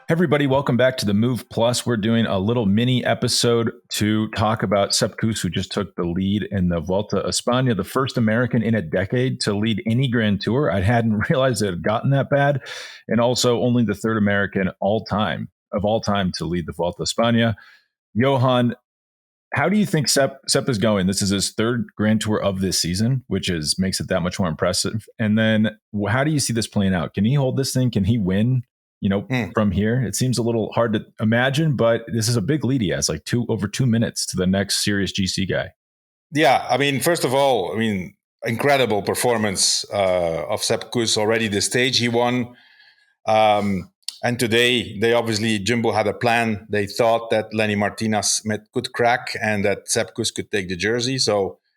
Everybody, welcome back to the Move Plus. We're doing a little mini episode to talk about Sepp Kuss, who just took the lead in the Vuelta a España, the first American in a decade to lead any Grand Tour. I hadn't realized it had gotten that bad, and also only the third American of all time to lead the Vuelta a España. Johan, how do you think Sepp is going? This is his third Grand Tour of this season, which makes it that much more impressive. And then, how do you see this playing out? Can he hold this thing? Can he win? From here, it seems a little hard to imagine, but this is a big lead he has, like over 2 minutes to the next serious GC guy. Yeah, I mean, first of all, incredible performance of Sepp Kuss already. The stage he won, and today Jumbo had a plan. They thought that Lenny Martinez could crack and that Sepp Kuss could take the jersey.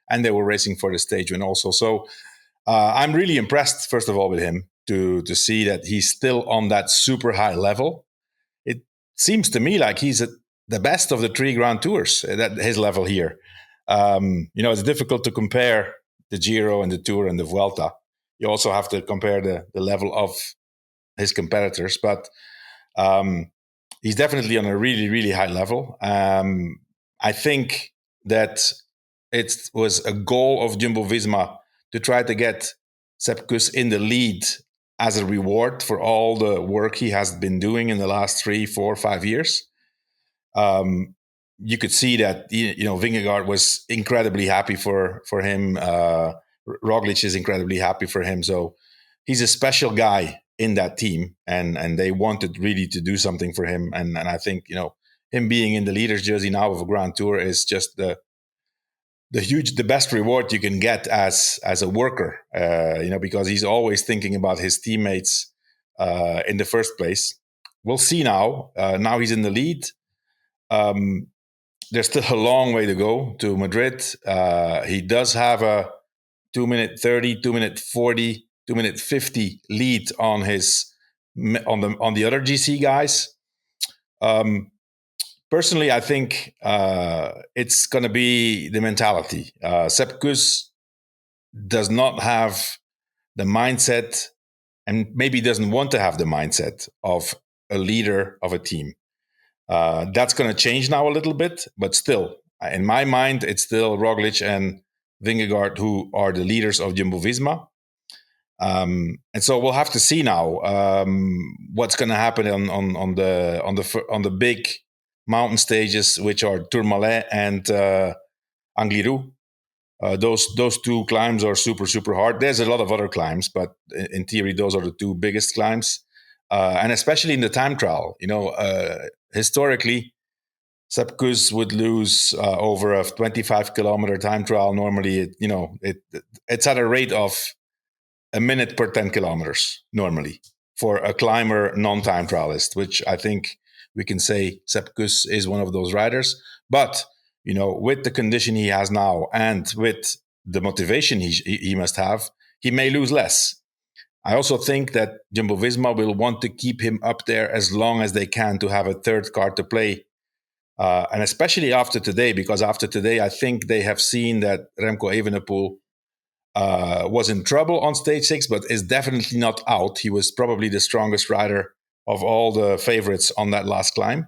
And they were racing for the stage win also. So I'm really impressed, first of all, with him. To see that he's still on that super high level. It seems to me like he's the best of the three Grand Tours at his level here. It's difficult to compare the Giro and the Tour and the Vuelta. You also have to compare the level of his competitors, but he's definitely on a really, really high level. I think that it was a goal of Jumbo-Visma to try to get Sepp Kuss in the lead as a reward for all the work he has been doing in the last 3, 4, 5 years. You could see that, Vingegaard was incredibly happy for him. Roglic is incredibly happy for him. So he's a special guy in that team, and they wanted really to do something for him. And I think, him being in the leader's jersey now of a Grand Tour is just the best reward you can get as a worker, because he's always thinking about his teammates in the first place. We'll see now. Now he's in the lead. There's still a long way to go to Madrid. He does have a 2-minute 30, 2-minute 40, 2-minute 50 lead on the other GC guys. Personally, I think it's going to be the mentality. Sepp Kuss does not have the mindset, and maybe doesn't want to have the mindset of a leader of a team. That's going to change now a little bit, but still, in my mind, it's still Roglic and Vingegaard who are the leaders of Jumbo-Visma. And so we'll have to see now what's going to happen on the big mountain stages, which are Tourmalet and Angliru. Those two climbs are super, super hard. There's a lot of other climbs, but in theory, those are the two biggest climbs. And especially in the time trial, historically, Sepp Kuss would lose over a 25-kilometer time trial. Normally, it's at a rate of a minute per 10 kilometers, normally, for a climber non-time trialist, which I think we can say Sepp Kuss is one of those riders. But, with the condition he has now and with the motivation he must have, he may lose less. I also think that Jumbo-Visma will want to keep him up there as long as they can to have a third card to play. And especially after today, because after today, I think they have seen that Remco Evenepoel was in trouble on stage 6, but is definitely not out. He was probably the strongest rider of all the favorites on that last climb.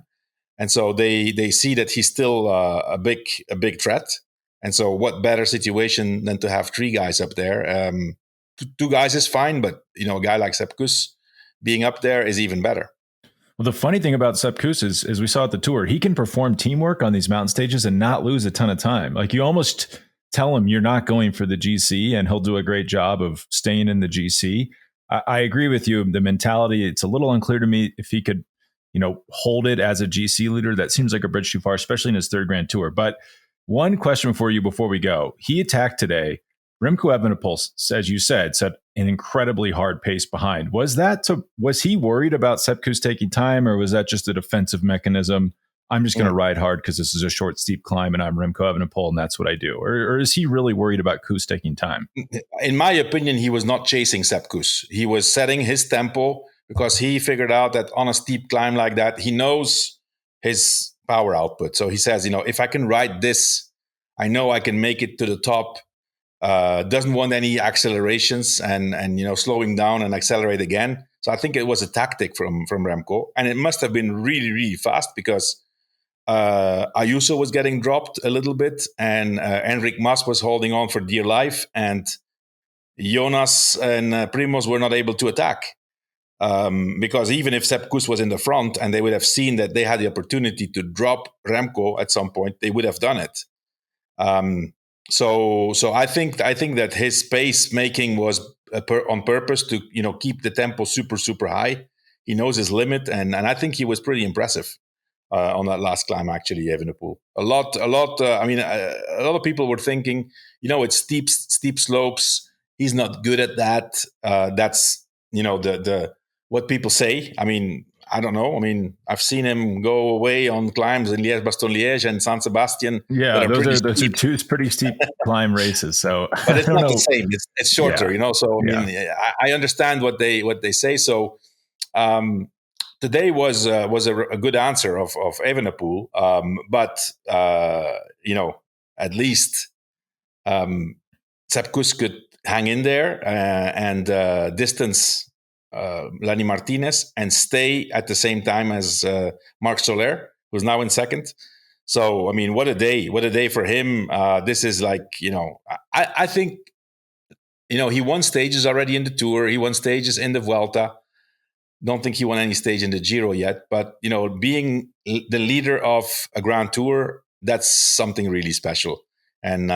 And so they see that he's still a big threat. And so what better situation than to have 3 guys up there? 2 guys is fine, but a guy like Sepp Kuss being up there is even better. Well, the funny thing about Sepp Kuss is, as we saw at the Tour, he can perform teamwork on these mountain stages and not lose a ton of time. Like, you almost tell him you're not going for the GC, and he'll do a great job of staying in the GC. I agree with you. The mentality, it's a little unclear to me if he could, hold it as a GC leader. That seems like a bridge too far, especially in his third Grand Tour. But one question for you before we go. He attacked today. Remco Evenepoel, as you said, set an incredibly hard pace behind. Was he worried about Sepp Kuss taking time, or was that just a defensive mechanism? I'm just going to ride hard because this is a short, steep climb and I'm Remco Evenepoel and that's what I do. Or is he really worried about Kuss taking time? In my opinion, he was not chasing Sepp Kuss. He was setting his tempo because he figured out that on a steep climb like that, he knows his power output. So he says, if I can ride this, I know I can make it to the top. Doesn't want any accelerations and slowing down and accelerate again. So I think it was a tactic from Remco, and it must have been really, really fast because Ayuso was getting dropped a little bit, and Enric Mas was holding on for dear life, and Jonas and Primoz were not able to attack. Because even if Sepp Kuss was in the front and they would have seen that they had the opportunity to drop Remco at some point, they would have done it. So I think that his pace making was on purpose to keep the tempo super, super high. He knows his limit, and I think he was pretty impressive on that last climb. Actually, Evenepoel. A lot. I mean, a lot of people were thinking, it's steep slopes. He's not good at that. That's the what people say. I mean, I don't know. I mean, I've seen him go away on climbs in Liège-Bastogne-Liège and San Sebastian. Yeah, those are two pretty steep climb races. So, but it's not the same. It's shorter, So I mean, I understand what they say. So today was a good answer of Evenepoel, but at least Sepp Kuss could hang in there and distance Lani Martinez and stay at the same time as Marc Soler, who's now in second. So, I mean, what a day for him. This is like, I think, he won stages already in the Tour. He won stages in the Vuelta. Don't think he won any stage in the Giro yet. But, being the leader of a Grand Tour, that's something really special. And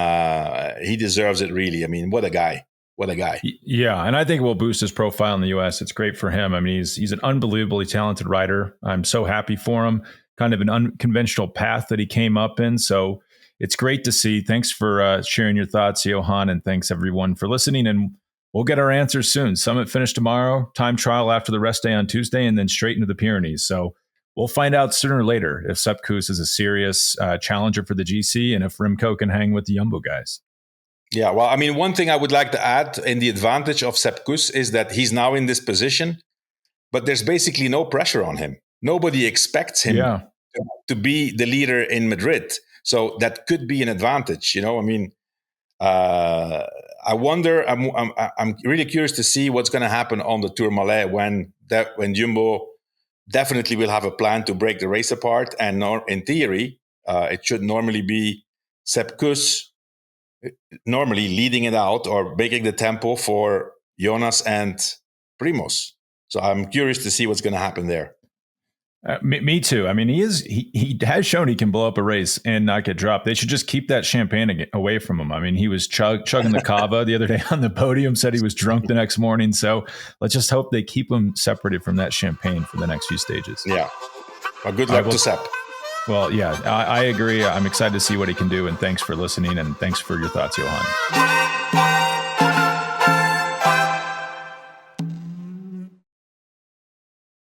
he deserves it, really. I mean, what a guy. What a guy. Yeah, and I think it will boost his profile in the U.S. It's great for him. I mean, he's an unbelievably talented rider. I'm so happy for him. Kind of an unconventional path that he came up in. So it's great to see. Thanks for sharing your thoughts, Johan, and thanks everyone for listening. And we'll get our answers soon. Summit finish tomorrow, time trial after the rest day on Tuesday, and then straight into the Pyrenees. So we'll find out sooner or later if Sepp Kuss is a serious challenger for the GC and if Remco can hang with the Jumbo guys. Yeah, well, I mean, one thing I would like to add in the advantage of Sepp Kuss is that he's now in this position, but there's basically no pressure on him. Nobody expects him to be the leader in Madrid. So that could be an advantage, I mean, I wonder, I'm really curious to see what's going to happen on the Tourmalet when Jumbo definitely will have a plan to break the race apart. And in theory, it should normally be Sepp Kuss normally leading it out or making the tempo for Jonas and Primoz. So I'm curious to see what's going to happen there. Me too. I mean, he has shown he can blow up a race and not get dropped. They should just keep that champagne away from him. I mean, he was chugging the cava the other day on the podium, said he was drunk the next morning. So let's just hope they keep him separated from that champagne for the next few stages. Yeah. Well, good luck to Sepp. Well, yeah, I agree. I'm excited to see what he can do. And thanks for listening. And thanks for your thoughts, Johan.